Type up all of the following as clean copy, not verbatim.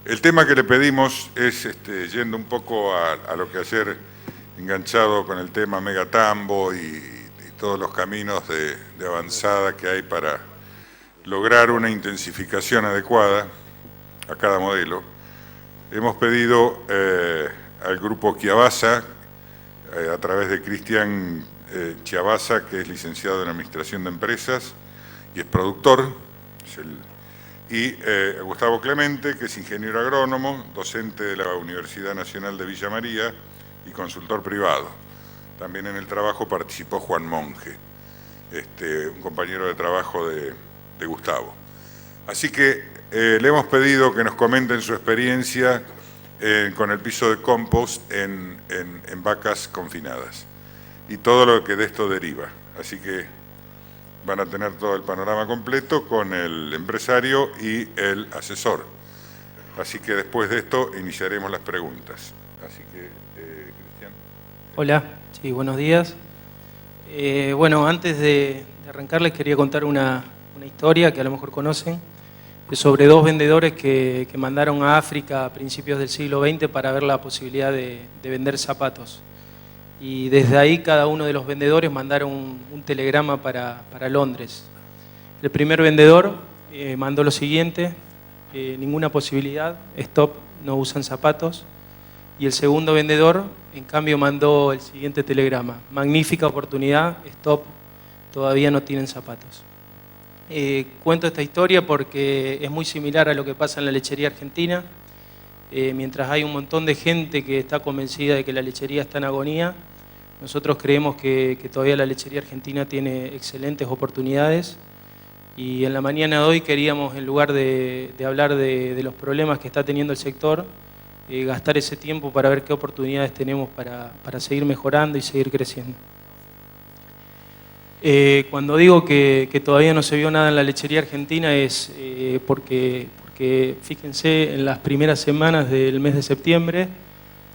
El tema que le pedimos es, yendo un poco a lo que ayer, enganchado con el tema Megatambo y todos los caminos de avanzada que hay para lograr una intensificación adecuada a cada modelo, hemos pedido al grupo Chiavasa, a través de Cristian Chiavasa, que es licenciado en Administración de Empresas y es productor, y Gustavo Clemente, que es ingeniero agrónomo, docente de la Universidad Nacional de Villa María y consultor privado. También en el trabajo participó Juan Monge, un compañero de trabajo de Gustavo. Así que le hemos pedido que nos comenten su experiencia con el piso de compost en vacas confinadas y todo lo que de esto deriva. Así que van a tener todo el panorama completo con el empresario y el asesor. Así que después de esto iniciaremos las preguntas. Así que, Cristian. Hola, sí, buenos días. Bueno, antes de arrancar les quería contar una historia que a lo mejor conocen, sobre dos vendedores que mandaron a África a principios del siglo XX para ver la posibilidad de vender zapatos. Y desde ahí cada uno de los vendedores mandaron un telegrama para Londres. El primer vendedor mandó lo siguiente: ninguna posibilidad, stop, no usan zapatos. Y el segundo vendedor, en cambio, mandó el siguiente telegrama: magnífica oportunidad, stop, todavía no tienen zapatos. Cuento esta historia porque es muy similar a lo que pasa en la lechería argentina. Mientras hay un montón de gente que está convencida de que la lechería está en agonía, nosotros creemos que todavía la lechería argentina tiene excelentes oportunidades. Y en la mañana de hoy queríamos, en lugar de hablar de los problemas que está teniendo el sector, gastar ese tiempo para ver qué oportunidades tenemos para seguir mejorando y seguir creciendo. Cuando digo que todavía no se vio nada en la lechería argentina es porque fíjense, en las primeras semanas del mes de septiembre,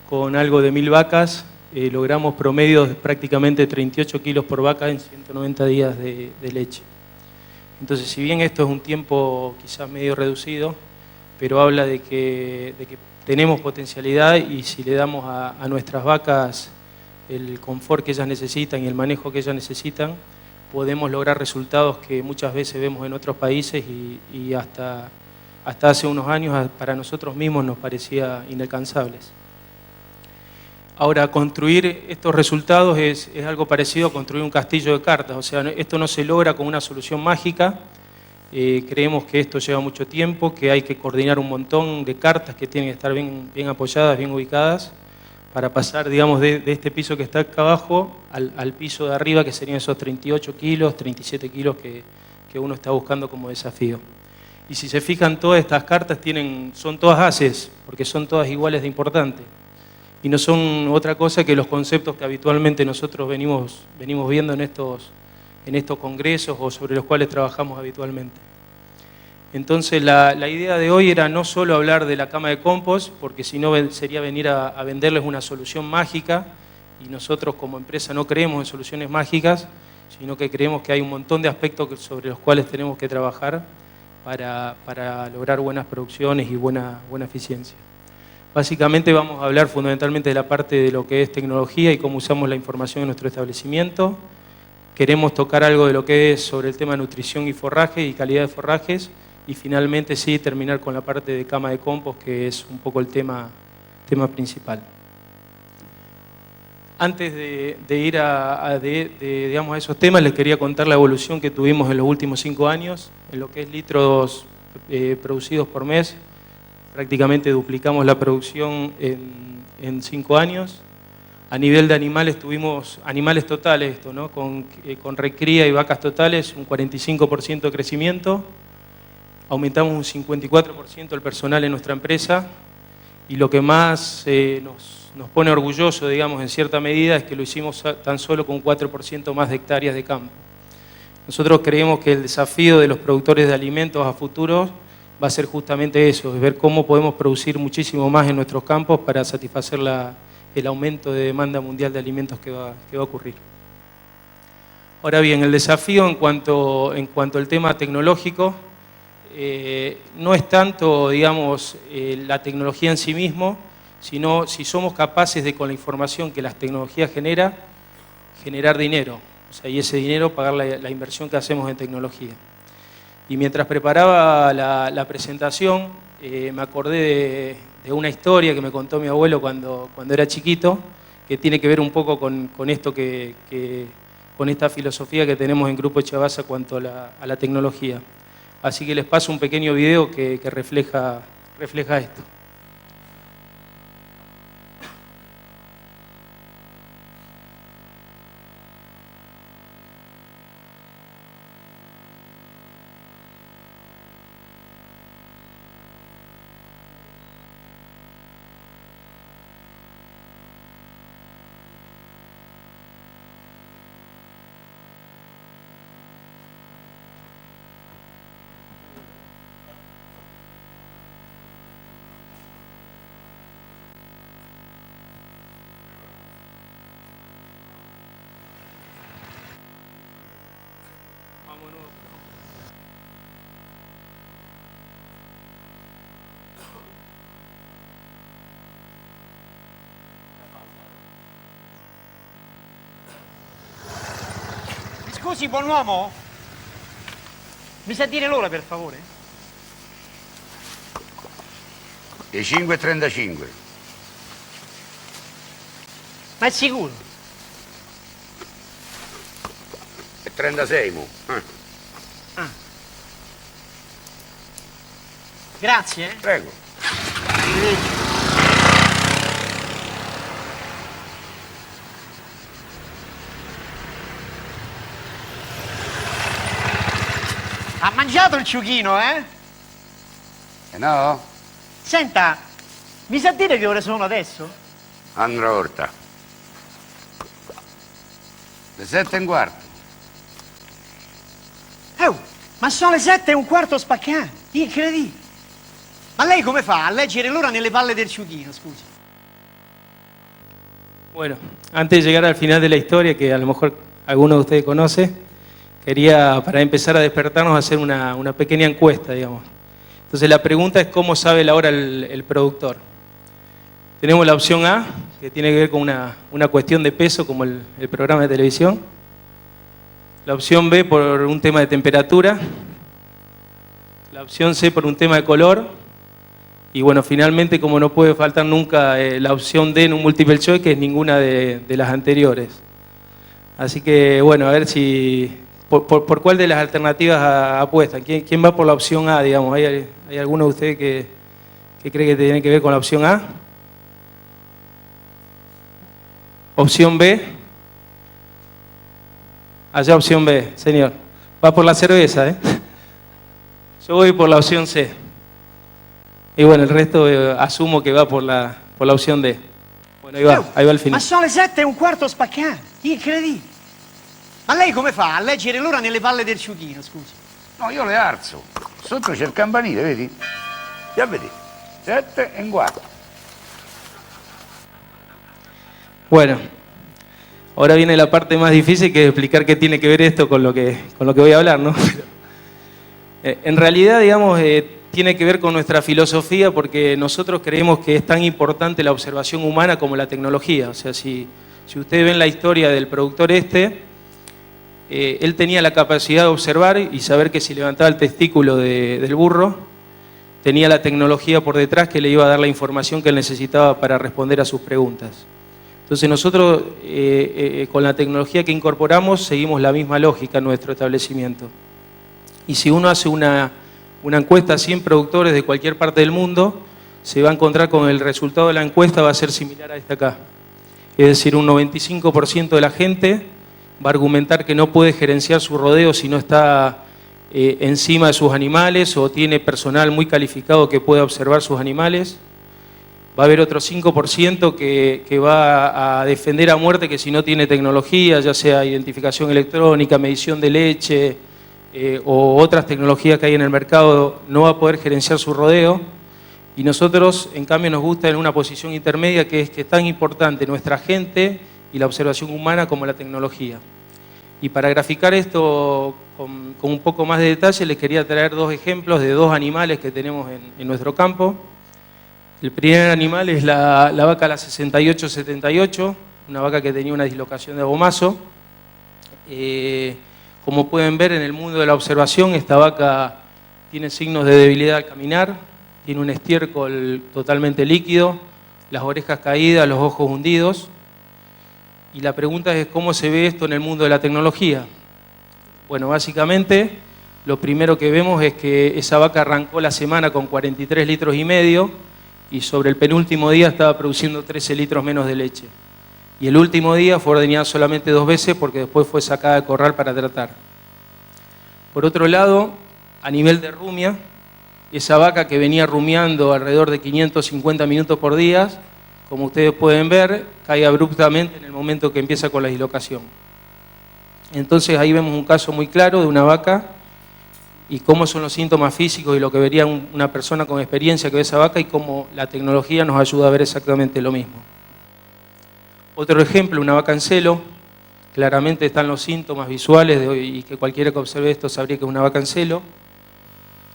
con algo de 1000 vacas, logramos promedios de prácticamente 38 kilos por vaca en 190 días de leche. Entonces, si bien esto es un tiempo quizás medio reducido, pero habla de que tenemos potencialidad, y si le damos a nuestras vacas el confort que ellas necesitan y el manejo que ellas necesitan, podemos lograr resultados que muchas veces vemos en otros países y hasta hace unos años para nosotros mismos nos parecía inalcanzables. Ahora, construir estos resultados es algo parecido a construir un castillo de cartas. O sea, esto no se logra con una solución mágica. Creemos que esto lleva mucho tiempo, que hay que coordinar un montón de cartas que tienen que estar bien apoyadas, bien ubicadas, para pasar, digamos, de este piso que está acá abajo al piso de arriba, que serían esos 38 kilos, 37 kilos que uno está buscando como desafío. Y si se fijan, todas estas cartas son todas aces, porque son todas iguales de importante. Y no son otra cosa que los conceptos que habitualmente nosotros venimos viendo en estos congresos o sobre los cuales trabajamos habitualmente. Entonces la idea de hoy era no solo hablar de la cama de compost, porque si no sería venir a venderles una solución mágica, y nosotros como empresa no creemos en soluciones mágicas, sino que creemos que hay un montón de aspectos sobre los cuales tenemos que trabajar para lograr buenas producciones y buena eficiencia. Básicamente vamos a hablar fundamentalmente de la parte de lo que es tecnología y cómo usamos la información en nuestro establecimiento. Queremos tocar algo de lo que es sobre el tema de nutrición y forraje y calidad de forrajes, y finalmente sí terminar con la parte de cama de compost, que es un poco el tema principal. Antes de ir digamos, a esos temas, les quería contar la evolución que tuvimos en los últimos 5 años en lo que es litros producidos por mes. Prácticamente duplicamos la producción en 5 años. A nivel de animales, tuvimos animales totales, ¿no? Con recría y vacas totales, un 45% de crecimiento. Aumentamos un 54% el personal en nuestra empresa, y lo que más nos pone orgulloso, digamos, en cierta medida, es que lo hicimos tan solo con un 4% más de hectáreas de campo. Nosotros creemos que el desafío de los productores de alimentos a futuro va a ser justamente eso, es ver cómo podemos producir muchísimo más en nuestros campos para satisfacer el aumento de demanda mundial de alimentos que va a ocurrir. Ahora bien, el desafío en cuanto al tema tecnológico, no es tanto, digamos, la tecnología en sí mismo, sino si somos capaces de, con la información que las tecnologías generar dinero. O sea, y ese dinero pagar la inversión que hacemos en tecnología. Y mientras preparaba la presentación, me acordé de una historia que me contó mi abuelo cuando era chiquito, que tiene que ver un poco con esto con esta filosofía que tenemos en Grupo Chavasa cuanto a la tecnología. Así que les paso un pequeño video que refleja esto. Scusi, buon uomo? Mi sa dire l'ora, per favore? Le 5:35. Ma è sicuro? E 36, mo. Grazie, eh? Prego. Ha mangiato il ciuchino, eh? E no? Senta, mi sa dire che ore sono adesso? Andrà orta. Le 7:15. Oh, ma sono le 7:15 spaccate. Incredibile. Ma lei come fa a leggere l'ora nelle palle del ciuchino, scusi? Bueno, antes de llegar al final de la historia, que a lo mejor alguno de ustedes conoce, quería, para empezar a despertarnos, hacer una pequeña encuesta, digamos. Entonces la pregunta es cómo sabe la hora el productor. Tenemos la opción A, que tiene que ver con una cuestión de peso, como el programa de televisión. La opción B por un tema de temperatura. La opción C por un tema de color. Y bueno, finalmente, como no puede faltar nunca la opción D en un multiple choice, que es ninguna de las anteriores. Así que bueno, a ver si... ¿Por cuál de las alternativas apuestan? ¿Quién va por la opción A, digamos? ¿Hay alguno de ustedes que cree que tiene que ver con la opción A? ¿Opción B? Allá opción B, señor. Va por la cerveza, ¿eh? Yo voy por la opción C. Y bueno, el resto asumo que va por la opción D. Bueno, ahí va el final. Ma sono le 7:15 spaccate. Incredibile. Ma lei come fa a leggere l'ora nelle palle del ciuchino, scusi? No, io le alzo. Sotto c'è il campanile, vedi? Ya vedi. 7:15. Bueno, ahora viene la parte más difícil, que es explicar qué tiene que ver esto con lo que voy a hablar, ¿no? En realidad, digamos, tiene que ver con nuestra filosofía, porque nosotros creemos que es tan importante la observación humana como la tecnología. O sea, si ustedes ven la historia del productor él tenía la capacidad de observar y saber que si levantaba el testículo del burro, tenía la tecnología por detrás que le iba a dar la información que él necesitaba para responder a sus preguntas. Entonces nosotros, con la tecnología que incorporamos, seguimos la misma lógica en nuestro establecimiento. Y si uno hace una encuesta a 100 productores de cualquier parte del mundo, se va a encontrar con el resultado de la encuesta, va a ser similar a esta acá. Es decir, un 95% de la gente va a argumentar que no puede gerenciar su rodeo si no está encima de sus animales o tiene personal muy calificado que pueda observar sus animales. Va a haber otro 5% que va a defender a muerte que si no tiene tecnología, ya sea identificación electrónica, medición de leche o otras tecnologías que hay en el mercado, no va a poder gerenciar su rodeo. Y nosotros, en cambio, nos gusta en una posición intermedia, que es tan importante nuestra gente y la observación humana como la tecnología. Y para graficar esto con un poco más de detalle, les quería traer dos ejemplos de dos animales que tenemos en nuestro campo. El primer animal es la vaca la 6878, una vaca que tenía una dislocación de abomazo. Como pueden ver en el mundo de la observación, esta vaca tiene signos de debilidad al caminar, tiene un estiércol totalmente líquido, las orejas caídas, los ojos hundidos. Y la pregunta es cómo se ve esto en el mundo de la tecnología. Bueno, básicamente lo primero que vemos es que esa vaca arrancó la semana con 43 litros y medio y sobre el penúltimo día estaba produciendo 13 litros menos de leche. Y el último día fue ordeñada solamente 2 veces porque después fue sacada de corral para tratar. Por otro lado, a nivel de rumia, esa vaca que venía rumiando alrededor de 550 minutos por día, como ustedes pueden ver, cae abruptamente en el momento que empieza con la dislocación. Entonces ahí vemos un caso muy claro de una vaca y cómo son los síntomas físicos y lo que vería una persona con experiencia que ve esa vaca y cómo la tecnología nos ayuda a ver exactamente lo mismo. Otro ejemplo, una vaca en celo. Claramente están los síntomas visuales y que cualquiera que observe esto sabría que es una vaca en celo.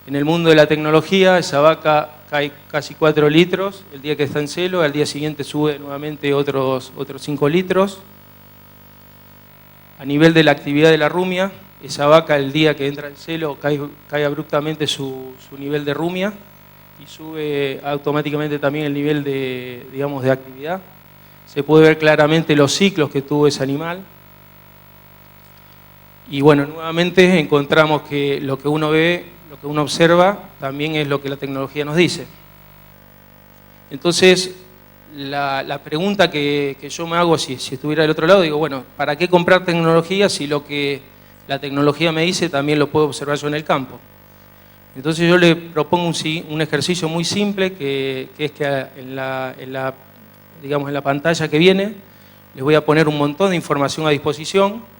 En el mundo de la tecnología, esa vaca cae casi 4 litros el día que está en celo, al día siguiente sube nuevamente otros 5 litros. A nivel de la actividad de la rumia, esa vaca el día que entra en celo cae abruptamente su nivel de rumia y sube automáticamente también el nivel de actividad. Se puede ver claramente los ciclos que tuvo ese animal. Y bueno, nuevamente encontramos que lo que uno ve, lo que uno observa, también es lo que la tecnología nos dice. Entonces, la pregunta que yo me hago si estuviera del otro lado, digo, bueno, ¿para qué comprar tecnología si lo que la tecnología me dice también lo puedo observar yo en el campo? Entonces yo le propongo un ejercicio muy simple que es que en la pantalla que viene les voy a poner un montón de información a disposición.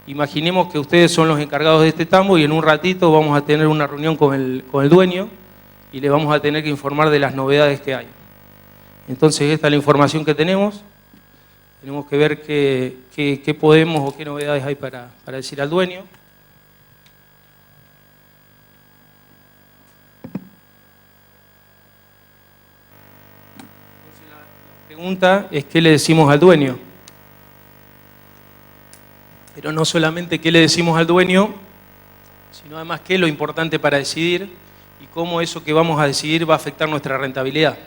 Imaginemos que ustedes son los encargados de este tambo y en un ratito vamos a tener una reunión con el dueño y le vamos a tener que informar de las novedades que hay. Entonces esta es la información que tenemos. Tenemos que ver qué podemos o qué novedades hay para decir al dueño. Entonces la pregunta es ¿qué le decimos al dueño? Pero no solamente qué le decimos al dueño, sino además qué es lo importante para decidir y cómo eso que vamos a decidir va a afectar nuestra rentabilidad.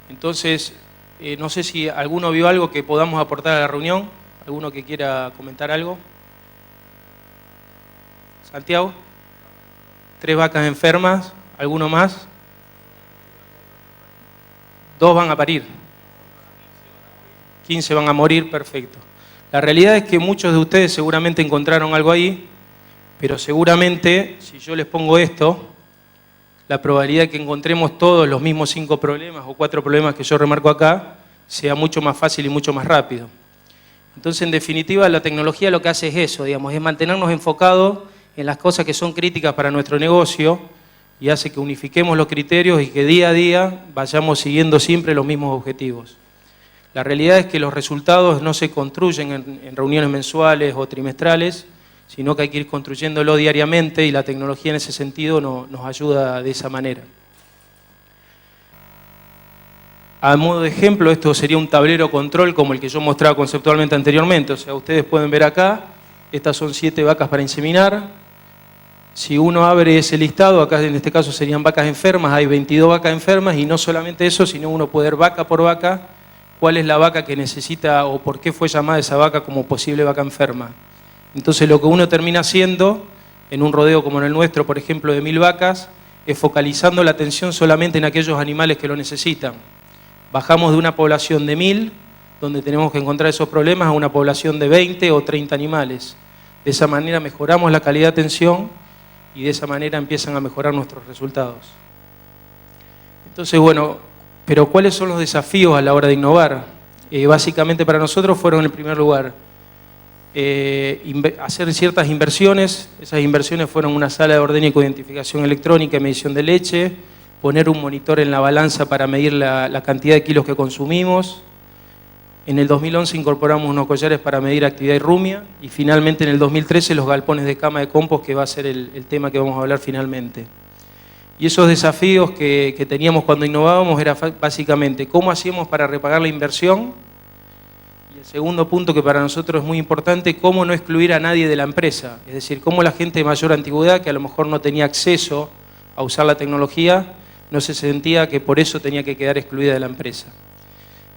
Entonces, no sé si alguno vio algo que podamos aportar a la reunión, alguno que quiera comentar algo. Santiago, 3 vacas enfermas, ¿alguno más? 2 van a parir, 15 van a morir, perfecto. La realidad es que muchos de ustedes seguramente encontraron algo ahí, pero seguramente, si yo les pongo esto, la probabilidad de que encontremos todos los mismos 5 problemas o 4 problemas que yo remarco acá, sea mucho más fácil y mucho más rápido. Entonces, en definitiva, la tecnología lo que hace es eso, digamos, es mantenernos enfocados en las cosas que son críticas para nuestro negocio y hace que unifiquemos los criterios y que día a día vayamos siguiendo siempre los mismos objetivos. La realidad es que los resultados no se construyen en reuniones mensuales o trimestrales, sino que hay que ir construyéndolo diariamente y la tecnología en ese sentido nos ayuda de esa manera. A modo de ejemplo, esto sería un tablero control como el que yo mostraba conceptualmente anteriormente. O sea, ustedes pueden ver acá, estas son 7 vacas para inseminar. Si uno abre ese listado, acá en este caso serían vacas enfermas, hay 22 vacas enfermas y no solamente eso, sino uno puede ver vaca por vaca cuál es la vaca que necesita o por qué fue llamada esa vaca como posible vaca enferma. Entonces lo que uno termina haciendo en un rodeo como en el nuestro, por ejemplo, de 1000 vacas, es focalizando la atención solamente en aquellos animales que lo necesitan. Bajamos de una población de 1000, donde tenemos que encontrar esos problemas, a una población de 20 o 30 animales. De esa manera mejoramos la calidad de atención y de esa manera empiezan a mejorar nuestros resultados. Entonces, bueno, pero ¿cuáles son los desafíos a la hora de innovar? Básicamente para nosotros fueron, en primer lugar, hacer ciertas inversiones. Esas inversiones fueron una sala de ordeño y identificación electrónica y medición de leche, poner un monitor en la balanza para medir la cantidad de kilos que consumimos, En el 2011 incorporamos unos collares para medir actividad y rumia, y finalmente en el 2013 los galpones de cama de compost, que va a ser el tema que vamos a hablar finalmente. Y esos desafíos que teníamos cuando innovábamos era básicamente cómo hacíamos para repagar la inversión, y el segundo punto que para nosotros es muy importante, cómo no excluir a nadie de la empresa, es decir, cómo la gente de mayor antigüedad, que a lo mejor no tenía acceso a usar la tecnología, no se sentía que por eso tenía que quedar excluida de la empresa.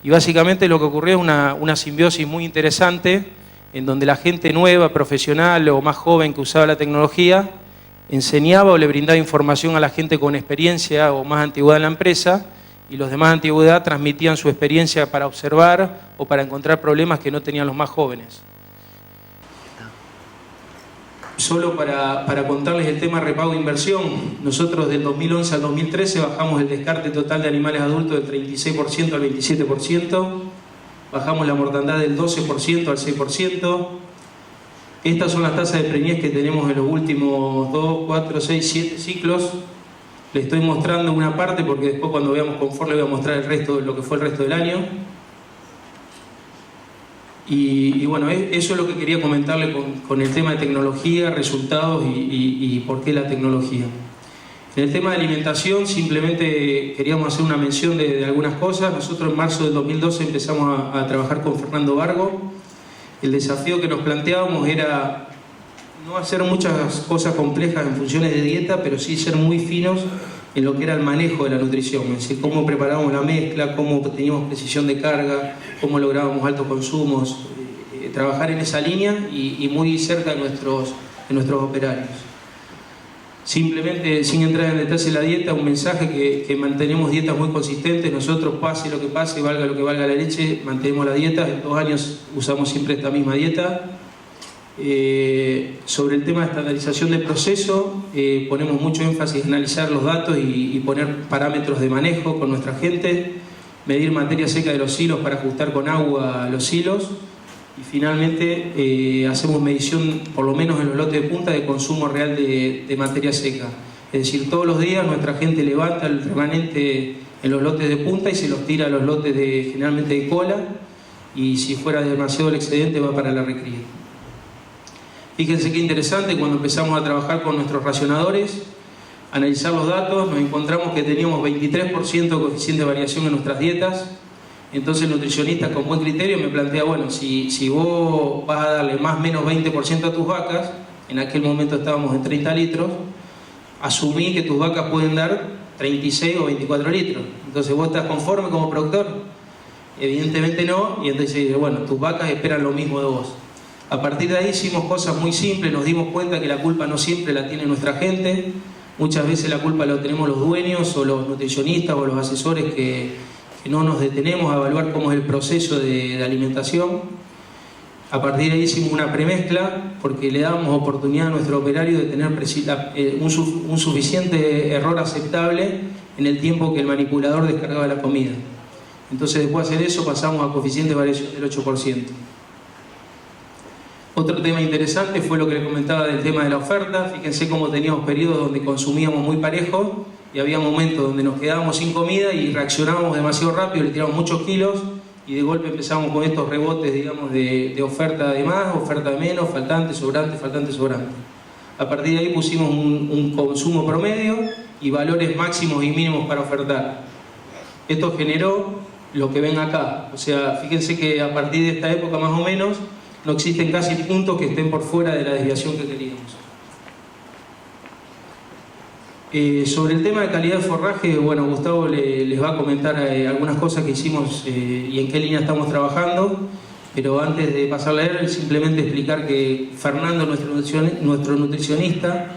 Y básicamente lo que ocurrió es una simbiosis muy interesante, en donde la gente nueva, profesional o más joven que usaba la tecnología, enseñaba o le brindaba información a la gente con experiencia o más antigüedad en la empresa, y los de más antigüedad transmitían su experiencia para observar o para encontrar problemas que no tenían los más jóvenes. Solo para contarles el tema repago e inversión, nosotros del 2011 al 2013 bajamos el descarte total de animales adultos del 36% al 27%, bajamos la mortandad del 12% al 6%. Estas son las tasas de preñez que tenemos en los últimos 2, 4, 6, 7 ciclos. Les estoy mostrando una parte porque después cuando veamos confort les voy a mostrar el resto, lo que fue el resto del año. Y bueno, eso es lo que quería comentarle con el tema de tecnología, resultados y por qué la tecnología. En el tema de alimentación simplemente queríamos hacer una mención de algunas cosas. Nosotros en marzo del 2012 empezamos a trabajar con Fernando Vargo. El desafío que nos planteábamos era no hacer muchas cosas complejas en funciones de dieta, pero sí ser muy finos en lo que era el manejo de la nutrición, es decir, cómo preparábamos la mezcla, cómo teníamos precisión de carga, cómo lográbamos altos consumos, trabajar en esa línea y muy cerca de nuestros operarios. Simplemente, sin entrar en detalle de la dieta, un mensaje que mantenemos dietas muy consistentes. Nosotros, pase lo que pase, valga lo que valga la leche, mantenemos la dieta. En 2 años usamos siempre esta misma dieta. Sobre el tema de estandarización del proceso, ponemos mucho énfasis en analizar los datos y poner parámetros de manejo con nuestra gente, medir materia seca de los silos para ajustar con agua los silos, y finalmente hacemos medición, por lo menos en los lotes de punta, de consumo real de materia seca. Es decir, todos los días nuestra gente levanta el remanente en los lotes de punta y se los tira a los lotes generalmente de cola, y si fuera demasiado el excedente va para la recría. Fíjense qué interesante, cuando empezamos a trabajar con nuestros racionadores, analizar los datos, nos encontramos que teníamos 23% de coeficiente de variación en nuestras dietas. Entonces el nutricionista con buen criterio me plantea, bueno, si vos vas a darle más o menos 20% a tus vacas, en aquel momento estábamos en 30 litros, asumí que tus vacas pueden dar 36 o 24 litros. Entonces, ¿vos estás conforme como productor? Evidentemente no, y entonces, bueno, tus vacas esperan lo mismo de vos. A partir de ahí hicimos cosas muy simples, nos dimos cuenta que la culpa no siempre la tiene nuestra gente, muchas veces la culpa la tenemos los dueños o los nutricionistas o los asesores que no nos detenemos a evaluar cómo es el proceso de alimentación. A partir de ahí hicimos una premezcla porque le dábamos oportunidad a nuestro operario de tener un suficiente error aceptable en el tiempo que el manipulador descargaba la comida. Entonces, después de hacer eso pasamos a coeficiente de variación del 8%. Otro tema interesante fue lo que les comentaba del tema de la oferta. Fíjense cómo teníamos periodos donde consumíamos muy parejo y había momentos donde nos quedábamos sin comida y reaccionábamos demasiado rápido, le tirábamos muchos kilos y de golpe empezamos con estos rebotes, digamos, de oferta de más, oferta de menos, faltante, sobrante, faltante, sobrante. A partir de ahí pusimos un consumo promedio y valores máximos y mínimos para ofertar. Esto generó lo que ven acá. O sea, fíjense que a partir de esta época más o menos no existen casi puntos que estén por fuera de la desviación que queríamos. Sobre el tema de calidad de forraje, bueno, Gustavo les va a comentar algunas cosas que hicimos y en qué línea estamos trabajando, pero antes de pasarle a él, simplemente explicar que Fernando, nuestro nutricionista,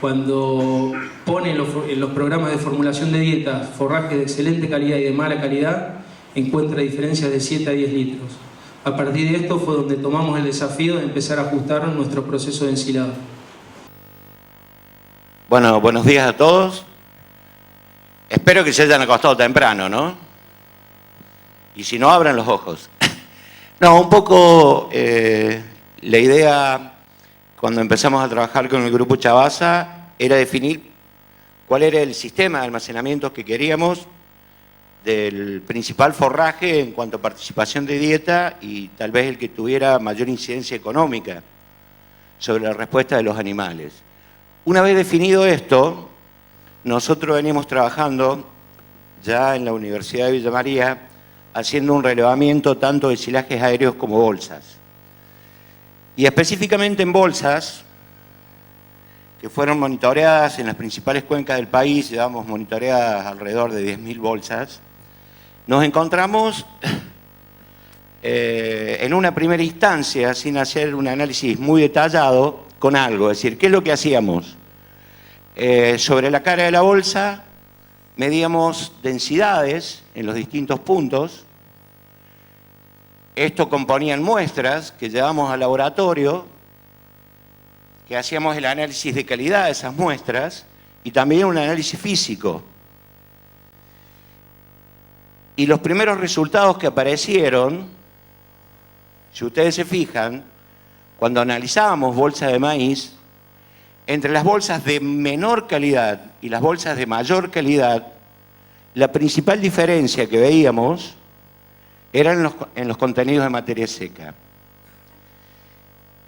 cuando pone en los programas de formulación de dietas forraje de excelente calidad y de mala calidad, encuentra diferencias de 7 a 10 litros. A partir de esto fue donde tomamos el desafío de empezar a ajustar nuestro proceso de ensilado. Bueno, buenos días a todos. Espero que se hayan acostado temprano, ¿no? Y si no, abran los ojos. No, un poco la idea cuando empezamos a trabajar con el Grupo Chavasa era definir cuál era el sistema de almacenamiento que queríamos del principal forraje en cuanto a participación de dieta y tal vez el que tuviera mayor incidencia económica sobre la respuesta de los animales. Una vez definido esto, nosotros venimos trabajando ya en la Universidad de Villa María haciendo un relevamiento tanto de silajes aéreos como bolsas. Y específicamente en bolsas, que fueron monitoreadas en las principales cuencas del país, llevamos monitoreadas alrededor de 10.000 bolsas, nos encontramos en una primera instancia, sin hacer un análisis muy detallado, con algo. Es decir, ¿qué es lo que hacíamos? Sobre la cara de la bolsa medíamos densidades en los distintos puntos. Esto componían muestras que llevamos al laboratorio, que hacíamos el análisis de calidad de esas muestras y también un análisis físico. Y los primeros resultados que aparecieron, si ustedes se fijan, cuando analizábamos bolsas de maíz, entre las bolsas de menor calidad y las bolsas de mayor calidad, la principal diferencia que veíamos era en los contenidos de materia seca.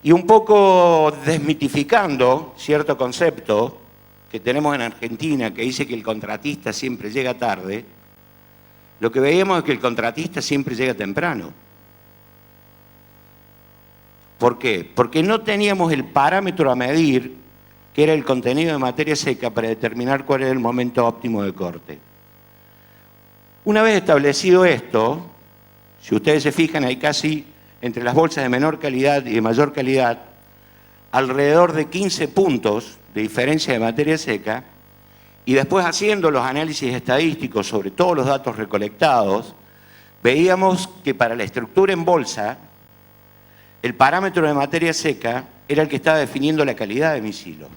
Y un poco desmitificando cierto concepto que tenemos en Argentina, que dice que el contratista siempre llega tarde, lo que veíamos es que el contratista siempre llega temprano. ¿Por qué? Porque no teníamos el parámetro a medir, que era el contenido de materia seca, para determinar cuál era el momento óptimo de corte. Una vez establecido esto, si ustedes se fijan, hay casi, entre las bolsas de menor calidad y de mayor calidad, alrededor de 15 puntos de diferencia de materia seca, y después haciendo los análisis estadísticos sobre todos los datos recolectados, veíamos que para la estructura en bolsa, el parámetro de materia seca era el que estaba definiendo la calidad de mi silo.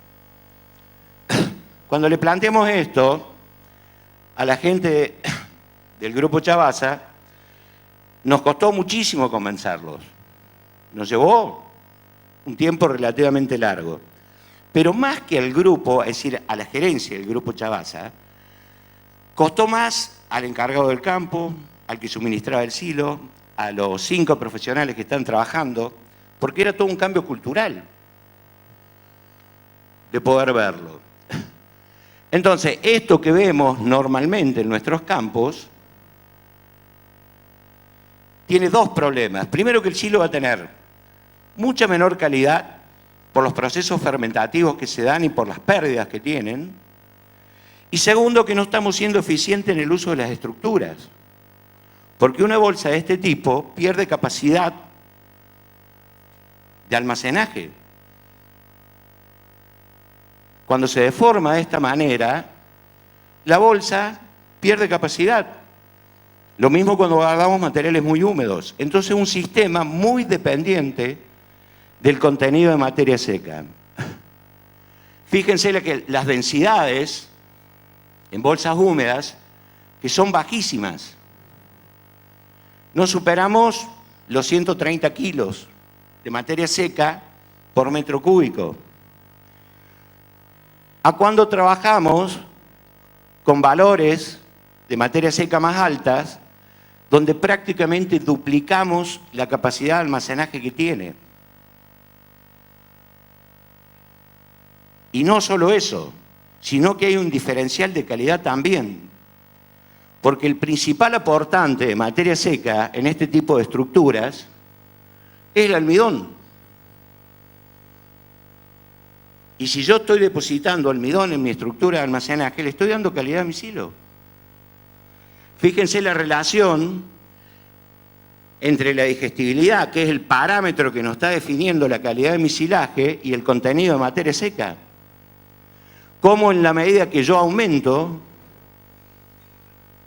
Cuando le planteamos esto a la gente del Grupo Chavasa, nos costó muchísimo convencerlos. Nos llevó un tiempo relativamente largo. Pero más que al grupo, es decir, a la gerencia del Grupo Chavasa, costó más al encargado del campo, al que suministraba el silo, a los 5 profesionales que están trabajando, porque era todo un cambio cultural de poder verlo. Entonces, esto que vemos normalmente en nuestros campos tiene 2 problemas. Primero, que el silo va a tener mucha menor calidad por los procesos fermentativos que se dan y por las pérdidas que tienen. Y segundo, que no estamos siendo eficientes en el uso de las estructuras. Porque una bolsa de este tipo pierde capacidad de almacenaje. Cuando se deforma de esta manera, la bolsa pierde capacidad. Lo mismo cuando guardamos materiales muy húmedos. Entonces, un sistema muy dependiente del contenido de materia seca. Fíjense que las densidades en bolsas húmedas, que son bajísimas. No superamos los 130 kilos de materia seca por metro cúbico. A cuando trabajamos con valores de materia seca más altas, donde prácticamente duplicamos la capacidad de almacenaje que tiene. Y no solo eso, sino que hay un diferencial de calidad también. Porque el principal aportante de materia seca en este tipo de estructuras es el almidón. Y si yo estoy depositando almidón en mi estructura de almacenaje, le estoy dando calidad a mi silo. Fíjense la relación entre la digestibilidad, que es el parámetro que nos está definiendo la calidad de mi silaje, y el contenido de materia seca. Cómo en la medida que yo aumento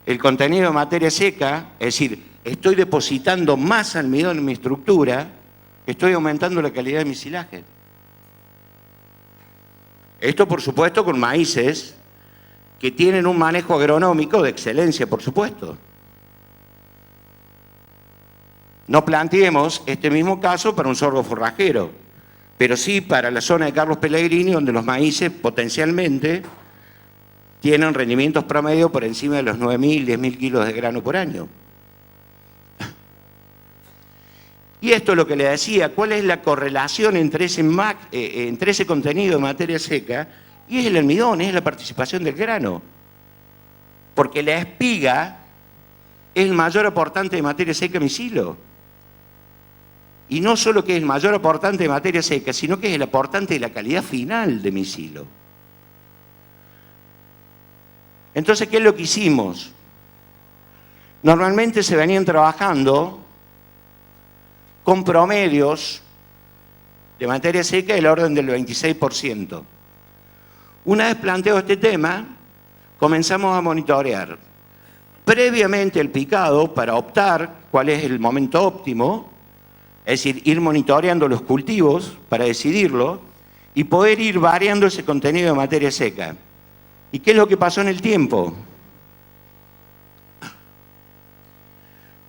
el contenido de materia seca, es decir, estoy depositando más almidón en mi estructura, estoy aumentando la calidad de mi silaje. Esto, por supuesto, con maíces que tienen un manejo agronómico de excelencia, por supuesto. No planteemos este mismo caso para un sorgo forrajero, pero sí para la zona de Carlos Pellegrini, donde los maíces potencialmente tienen rendimientos promedio por encima de los 9.000, 10.000 kilos de grano por año. Y esto es lo que le decía, ¿cuál es la correlación entre ese contenido de materia seca? Y es el almidón, es la participación del grano. Porque la espiga es el mayor aportante de materia seca en mi silo. Y no solo que es el mayor aportante de materia seca, sino que es el aportante de la calidad final de mi silo. Entonces, ¿qué es lo que hicimos? Normalmente se venían trabajando con promedios de materia seca del orden del 26%. Una vez planteado este tema, comenzamos a monitorear previamente el picado para optar cuál es el momento óptimo, es decir, ir monitoreando los cultivos para decidirlo y poder ir variando ese contenido de materia seca. ¿Y qué es lo que pasó en el tiempo?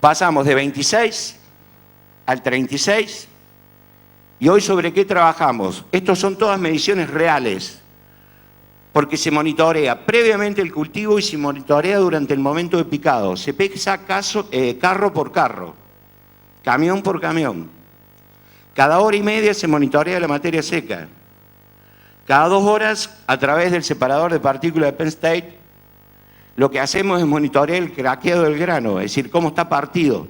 Pasamos de 26 al 36 y hoy ¿sobre qué trabajamos? Estos son todas mediciones reales, porque se monitorea previamente el cultivo y se monitorea durante el momento de picado. Se pesa carro por carro, camión por camión. Cada hora y media se monitorea la materia seca. Cada 2 horas, a través del separador de partículas de Penn State, lo que hacemos es monitorear el craqueado del grano, es decir, cómo está partido.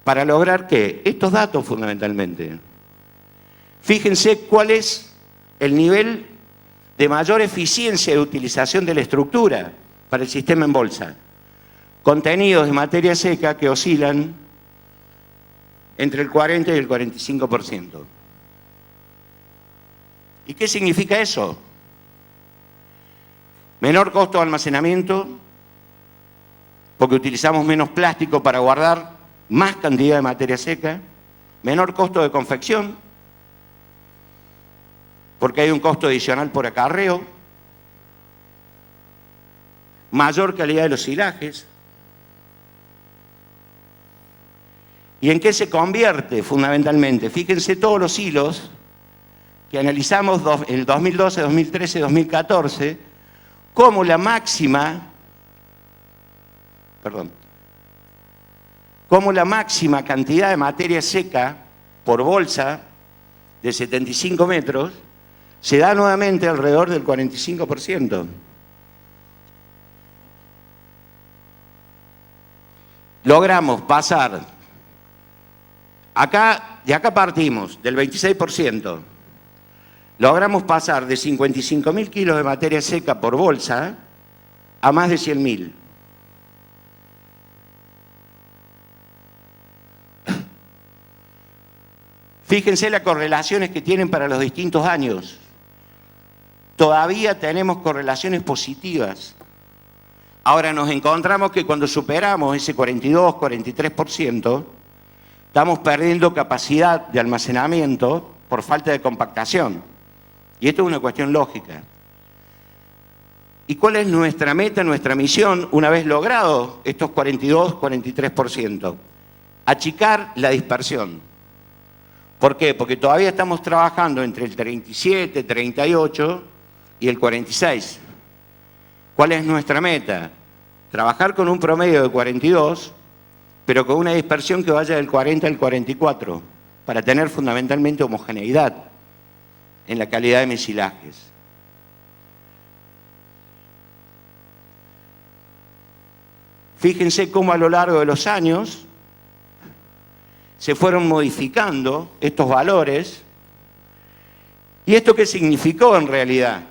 ¿Para lograr qué? Estos datos fundamentalmente. Fíjense cuál es el nivel de mayor eficiencia de utilización de la estructura para el sistema en bolsa. Contenidos de materia seca que oscilan entre el 40 y el 45%. ¿Y qué significa eso? Menor costo de almacenamiento, porque utilizamos menos plástico para guardar más cantidad de materia seca. Menor costo de confección, porque hay un costo adicional por acarreo. Mayor calidad de los silajes. ¿Y en qué se convierte fundamentalmente? Fíjense todos los hilos que analizamos en el 2012, 2013, 2014, como la máxima cantidad de materia seca por bolsa de 75 metros se da nuevamente alrededor del 45%. Logramos pasar, de acá partimos del 26%, logramos pasar de 55.000 kilos de materia seca por bolsa a más de 100.000. Fíjense las correlaciones que tienen para los distintos años. Todavía tenemos correlaciones positivas. Ahora nos encontramos que cuando superamos ese 42, 43%, estamos perdiendo capacidad de almacenamiento por falta de compactación. Y esto es una cuestión lógica. ¿Y cuál es nuestra meta, nuestra misión, una vez logrado estos 42, 43%? Achicar la dispersión. ¿Por qué? Porque todavía estamos trabajando entre el 37, 38 y el 46. ¿Cuál es nuestra meta? Trabajar con un promedio de 42, pero con una dispersión que vaya del 40 al 44, para tener fundamentalmente homogeneidad en la calidad de mis silajes. Fíjense cómo a lo largo de los años se fueron modificando estos valores. ¿Y esto qué significó en realidad?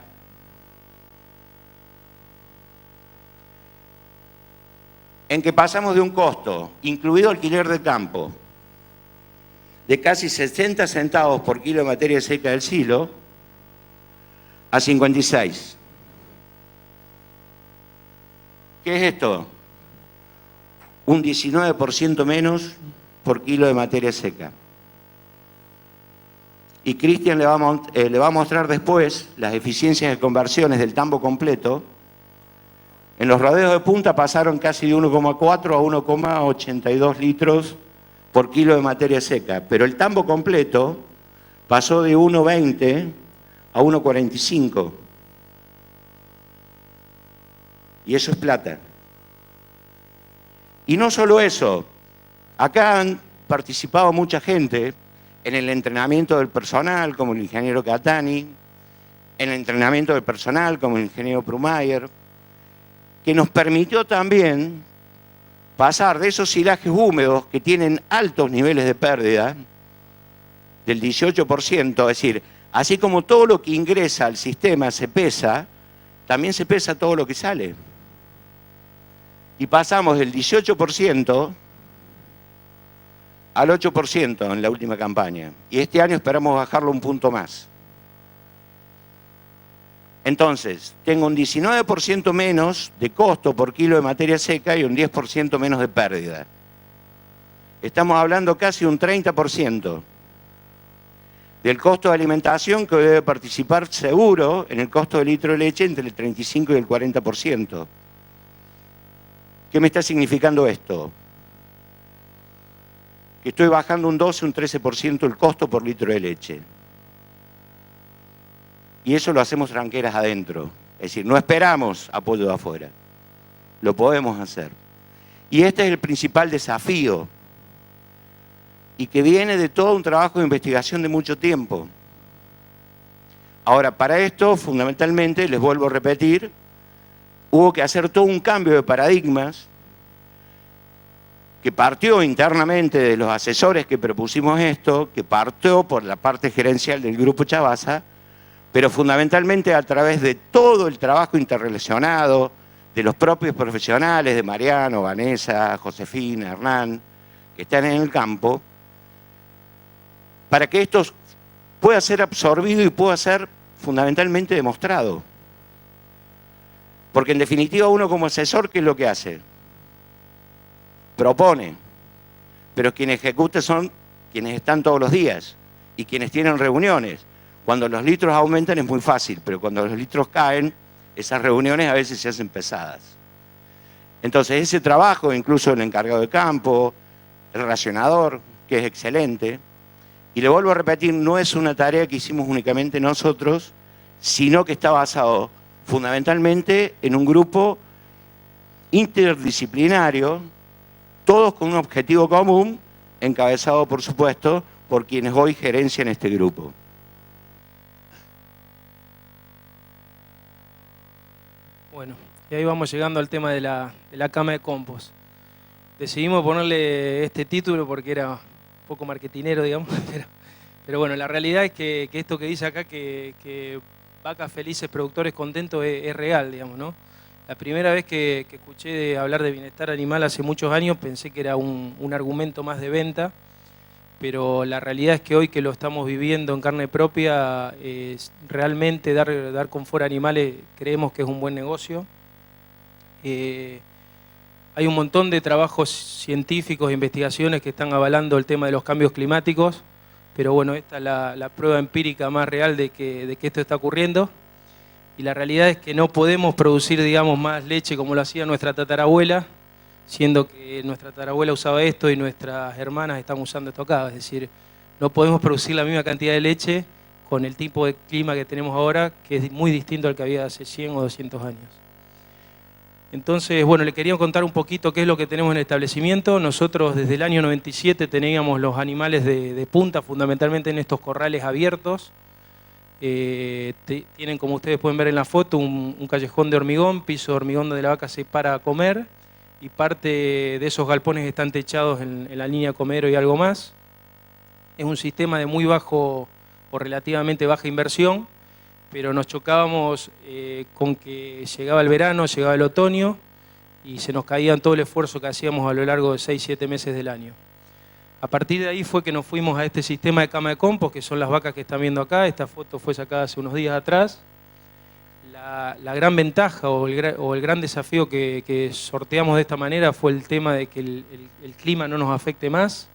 En que pasamos de un costo, incluido alquiler de campo, de casi 60 centavos por kilo de materia seca del silo, a 56. ¿Qué es esto? Un 19% menos por kilo de materia seca. Y Cristian le va a mostrar después las eficiencias de conversiones del tambo completo. En los rodeos de punta pasaron casi de 1,4 a 1,82 litros por kilo de materia seca, pero el tambo completo pasó de 1,20 a 1,45. Y eso es plata. Y no solo eso, acá han participado mucha gente en el entrenamiento del personal, como el ingeniero Catani, en el entrenamiento del personal, como el ingeniero Prumayer, que nos permitió también pasar de esos silajes húmedos que tienen altos niveles de pérdida, del 18%, es decir, así como todo lo que ingresa al sistema se pesa, también se pesa todo lo que sale. Y pasamos del 18% al 8% en la última campaña. Y este año esperamos bajarlo un punto más. Entonces, tengo un 19% menos de costo por kilo de materia seca y un 10% menos de pérdida. Estamos hablando casi un 30% del costo de alimentación que debe participar seguro en el costo del litro de leche entre el 35 y el 40%. ¿Qué me está significando esto? Que estoy bajando un 12, un 13% el costo por litro de leche. Y eso lo hacemos tranqueras adentro. Es decir, no esperamos apoyo de afuera. Lo podemos hacer. Y este es el principal desafío. Y que viene de todo un trabajo de investigación de mucho tiempo. Ahora, para esto, fundamentalmente, les vuelvo a repetir, hubo que hacer todo un cambio de paradigmas que partió internamente de los asesores que propusimos esto, que partió por la parte gerencial del Grupo Chavasa, pero fundamentalmente a través de todo el trabajo interrelacionado de los propios profesionales, de Mariano, Vanessa, Josefina, Hernán, que están en el campo, para que esto pueda ser absorbido y pueda ser fundamentalmente demostrado. Porque en definitiva uno como asesor, ¿qué es lo que hace? Propone, pero quienes ejecutan son quienes están todos los días y quienes tienen reuniones. Cuando los litros aumentan es muy fácil, pero cuando los litros caen, esas reuniones a veces se hacen pesadas. Entonces ese trabajo, incluso el encargado de campo, el racionador, que es excelente, y le vuelvo a repetir, no es una tarea que hicimos únicamente nosotros, sino que está basado fundamentalmente en un grupo interdisciplinario, todos con un objetivo común, encabezado, por supuesto, por quienes hoy gerencian este grupo. Bueno, y ahí vamos llegando al tema de la cama de compost. Decidimos ponerle este título porque era un poco marketinero, digamos, pero bueno, la realidad es que esto que dice acá, que vacas felices, productores contentos, es real, digamos, ¿no? La primera vez que escuché hablar de bienestar animal hace muchos años pensé que era un argumento más de venta, pero la realidad es que hoy que lo estamos viviendo en carne propia, realmente dar confort a animales creemos que es un buen negocio. Hay un montón de trabajos científicos e investigaciones que están avalando el tema de los cambios climáticos, pero bueno, esta es la prueba empírica más real de que esto está ocurriendo. Y la realidad es que no podemos producir, digamos, más leche como lo hacía nuestra tatarabuela, siendo que nuestra tatarabuela usaba esto y nuestras hermanas están usando esto acá. Es decir, no podemos producir la misma cantidad de leche con el tipo de clima que tenemos ahora, que es muy distinto al que había hace 100 o 200 años. Entonces, bueno, le quería contar un poquito qué es lo que tenemos en el establecimiento. Nosotros desde el año 97 teníamos los animales de punta, fundamentalmente en estos corrales abiertos. Tienen, como ustedes pueden ver en la foto, un callejón de hormigón, piso de hormigón donde la vaca se para a comer, y parte de esos galpones están techados en la línea comedero y algo más. Es un sistema de muy bajo o relativamente baja inversión, pero nos chocábamos con que llegaba el verano, llegaba el otoño, y se nos caía todo el esfuerzo que hacíamos a lo largo de 6-7 meses del año. A partir de ahí fue que nos fuimos a este sistema de cama de compost, que son las vacas que están viendo acá. Esta foto fue sacada hace unos días atrás. La gran ventaja o el gran desafío que sorteamos de esta manera fue el tema de que el clima no nos afecte más.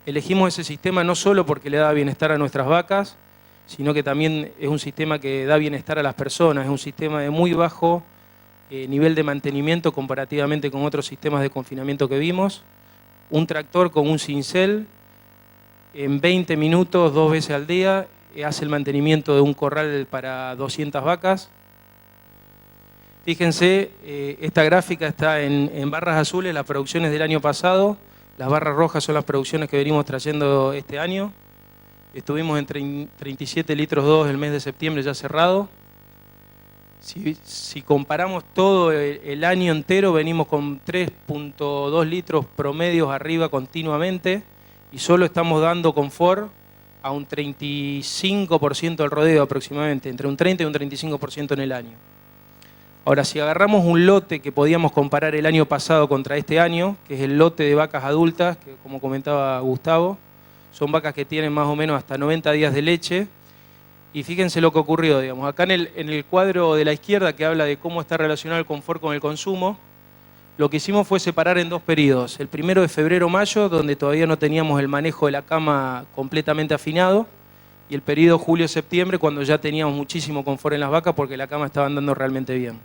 Elegimos ese sistema no solo porque le da bienestar a nuestras vacas, sino que también es un sistema que da bienestar a las personas. Es un sistema de muy bajo nivel de mantenimiento comparativamente con otros sistemas de confinamiento que vimos. Un tractor con un cincel, en 20 minutos, 2 veces al día, hace el mantenimiento de un corral para 200 vacas. Fíjense, esta gráfica está en barras azules, las producciones del año pasado. Las barras rojas son las producciones que venimos trayendo este año. Estuvimos en 37 litros 2 el mes de septiembre ya cerrado. Si comparamos todo el año entero, venimos con 3.2 litros promedios arriba continuamente y solo estamos dando confort a un 35% del rodeo aproximadamente, entre un 30 y un 35% en el año. Ahora, si agarramos un lote que podíamos comparar el año pasado contra este año, que es el lote de vacas adultas, que como comentaba Gustavo, son vacas que tienen más o menos hasta 90 días de leche. Y fíjense lo que ocurrió, digamos. Acá en el cuadro de la izquierda que habla de cómo está relacionado el confort con el consumo, lo que hicimos fue separar en dos periodos. El primero de febrero-mayo, donde todavía no teníamos el manejo de la cama completamente afinado, y el periodo julio-septiembre, cuando ya teníamos muchísimo confort en las vacas porque la cama estaba andando realmente bien.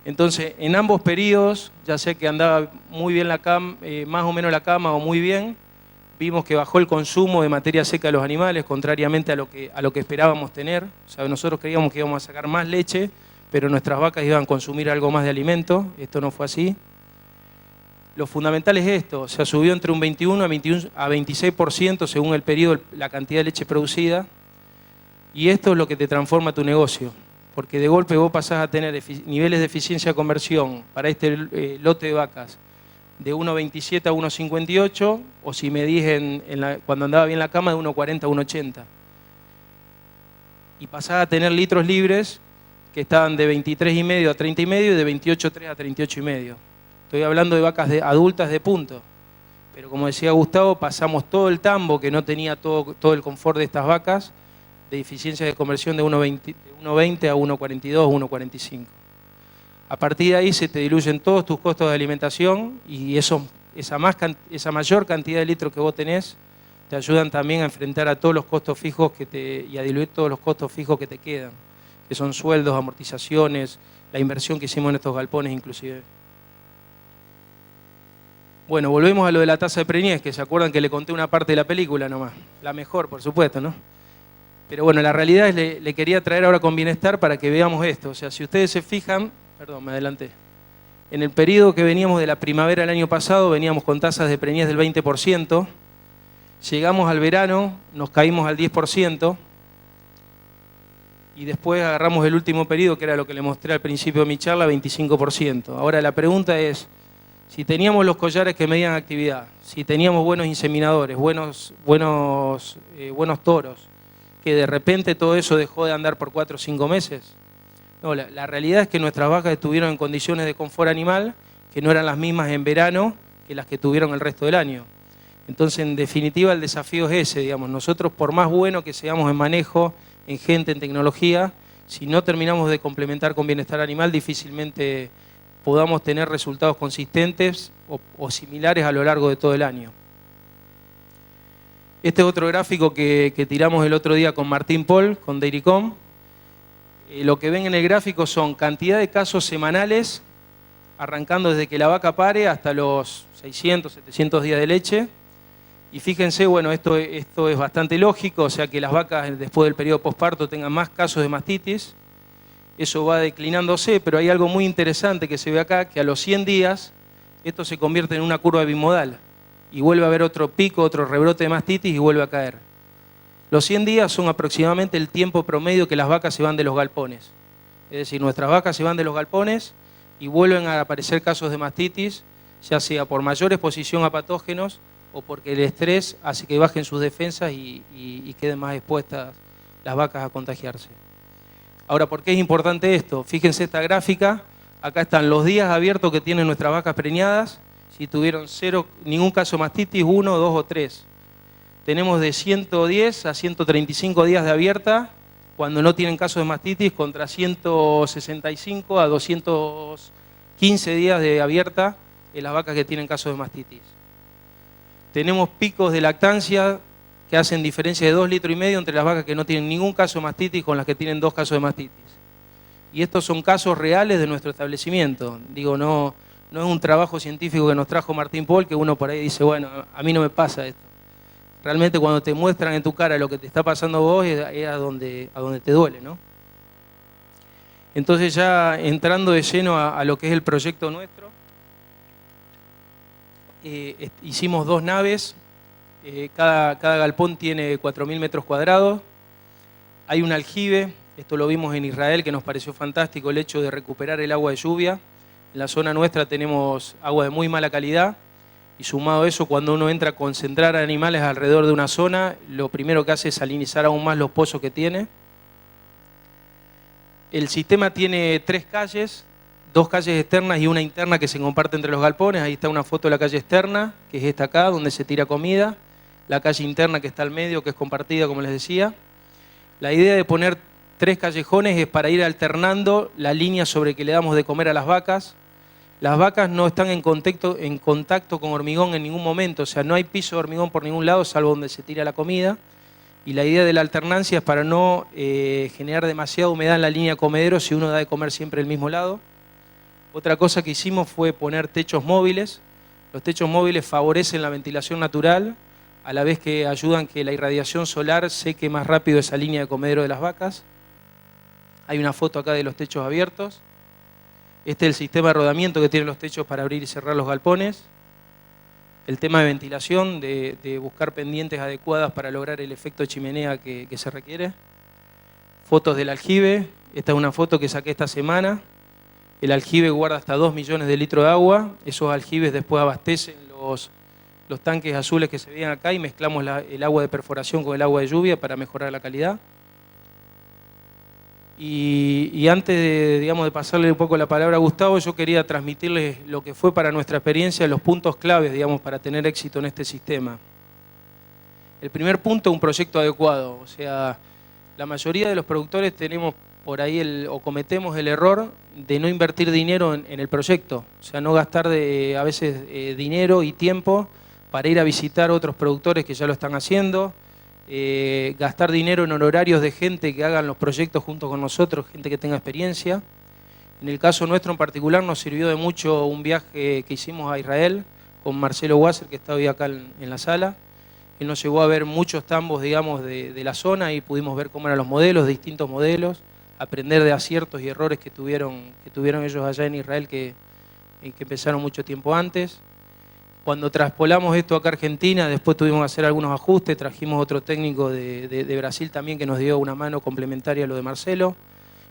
Entonces, en ambos periodos, ya sea que andaba muy bien la cama, más o menos la cama o muy bien, vimos que bajó el consumo de materia seca de los animales, contrariamente a lo que esperábamos tener. O sea, nosotros creíamos que íbamos a sacar más leche, pero nuestras vacas iban a consumir algo más de alimento. Esto no fue así. Lo fundamental es esto, o sea, subió entre un 21 a 26% según el periodo la cantidad de leche producida, y esto es lo que te transforma tu negocio. Porque de golpe vos pasás a tener niveles de eficiencia de conversión para este lote de vacas de 1,27 a 1,58, o si medís cuando andaba bien la cama, de 1,40 a 1,80. Y pasás a tener litros libres que estaban de 23,5 a 30,5 y de 28,3 a 38,5. Estoy hablando de vacas adultas de punto. Pero como decía Gustavo, pasamos todo el tambo que no tenía todo el confort de estas vacas, de eficiencia de conversión de 1,20 a 1,42, 1,45. A partir de ahí se te diluyen todos tus costos de alimentación y esa mayor cantidad de litros que vos tenés te ayudan también a enfrentar a todos los costos fijos y a diluir todos los costos fijos que te quedan, que son sueldos, amortizaciones, la inversión que hicimos en estos galpones inclusive. Bueno, volvemos a lo de la tasa de preñez, que se acuerdan que le conté una parte de la película nomás. La mejor, por supuesto, ¿no? Pero bueno, la realidad es que le quería traer ahora con bienestar para que veamos esto. O sea, si ustedes se fijan, perdón, me adelanté. En el periodo que veníamos de la primavera del año pasado, veníamos con tasas de preñez del 20%. Llegamos al verano, nos caímos al 10%. Y después agarramos el último periodo, que era lo que le mostré al principio de mi charla, 25%. Ahora la pregunta es, si teníamos los collares que medían actividad, si teníamos buenos inseminadores, buenos toros, que de repente todo eso dejó de andar por 4 o 5 meses. No, la realidad es que nuestras vacas estuvieron en condiciones de confort animal que no eran las mismas en verano que las que tuvieron el resto del año. Entonces, en definitiva, el desafío es ese, digamos. Nosotros, por más bueno que seamos en manejo, en gente, en tecnología, si no terminamos de complementar con bienestar animal, difícilmente podamos tener resultados consistentes o similares a lo largo de todo el año. Este es otro gráfico que tiramos el otro día con Martín Paul, con Dairycom. Lo que ven en el gráfico son cantidad de casos semanales, arrancando desde que la vaca pare hasta los 600, 700 días de leche. Y fíjense, bueno, esto es bastante lógico, o sea que las vacas después del periodo posparto tengan más casos de mastitis. Eso va declinándose, pero hay algo muy interesante que se ve acá, que a los 100 días esto se convierte en una curva bimodal y vuelve a haber otro pico, otro rebrote de mastitis y vuelve a caer. Los 100 días son aproximadamente el tiempo promedio que las vacas se van de los galpones. Es decir, nuestras vacas se van de los galpones y vuelven a aparecer casos de mastitis, ya sea por mayor exposición a patógenos o porque el estrés hace que bajen sus defensas y queden más expuestas las vacas a contagiarse. Ahora, ¿por qué es importante esto? Fíjense esta gráfica, acá están los días abiertos que tienen nuestras vacas preñadas, si tuvieron ningún caso de mastitis, 1, 2 o 3. Tenemos de 110 a 135 días de abierta cuando no tienen casos de mastitis, contra 165 a 215 días de abierta en las vacas que tienen casos de mastitis. Tenemos picos de lactancia que hacen diferencia de 2,5 litros entre las vacas que no tienen ningún caso de mastitis con las que tienen 2 casos de mastitis. Y estos son casos reales de nuestro establecimiento. Digo, no es un trabajo científico que nos trajo Martín Paul, que uno por ahí dice, bueno, a mí no me pasa esto. Realmente cuando te muestran en tu cara lo que te está pasando a vos es a donde te duele, ¿no? Entonces ya entrando de lleno a lo que es el proyecto nuestro, hicimos 2 naves, cada galpón tiene 4.000 metros cuadrados, hay un aljibe, esto lo vimos en Israel que nos pareció fantástico el hecho de recuperar el agua de lluvia. En la zona nuestra tenemos agua de muy mala calidad y sumado a eso, cuando uno entra a concentrar animales alrededor de una zona, lo primero que hace es salinizar aún más los pozos que tiene. El sistema tiene 3 calles, 2 calles externas y una interna que se comparte entre los galpones. Ahí está una foto de la calle externa, que es esta acá, donde se tira comida. La calle interna que está al medio, que es compartida, como les decía. La idea de poner 3 callejones es para ir alternando la línea sobre que le damos de comer a las vacas. Las vacas no están en contacto con hormigón en ningún momento, o sea, no hay piso de hormigón por ningún lado, salvo donde se tira la comida. Y la idea de la alternancia es para no generar demasiada humedad en la línea comedero si uno da de comer siempre el mismo lado. Otra cosa que hicimos fue poner techos móviles. Los techos móviles favorecen la ventilación natural, a la vez que ayudan que la irradiación solar seque más rápido esa línea de comedero de las vacas. Hay una foto acá de los techos abiertos. Este es el sistema de rodamiento que tienen los techos para abrir y cerrar los galpones. El tema de ventilación, de buscar pendientes adecuadas para lograr el efecto chimenea que se requiere. Fotos del aljibe. Esta es una foto que saqué esta semana. El aljibe guarda hasta 2 millones de litros de agua. Esos aljibes después abastecen los tanques azules que se ven acá y mezclamos el agua de perforación con el agua de lluvia para mejorar la calidad. Y antes de pasarle un poco la palabra a Gustavo, yo quería transmitirles lo que fue para nuestra experiencia los puntos claves, para tener éxito en este sistema. El primer punto, un proyecto adecuado. O sea, la mayoría de los productores tenemos por ahí cometemos el error de no invertir dinero en el proyecto. O sea, no gastar a veces dinero y tiempo para ir a visitar otros productores que ya lo están haciendo. Gastar dinero en honorarios de gente que hagan los proyectos junto con nosotros, gente que tenga experiencia. En el caso nuestro en particular nos sirvió de mucho un viaje que hicimos a Israel con Marcelo Wasser, que está hoy acá en la sala. Él nos llevó a ver muchos tambos, de la zona y pudimos ver cómo eran los modelos, distintos modelos, aprender de aciertos y errores que tuvieron ellos allá en Israel que empezaron mucho tiempo antes. Cuando traspolamos esto acá a Argentina, después tuvimos que hacer algunos ajustes, trajimos otro técnico de Brasil también que nos dio una mano complementaria a lo de Marcelo,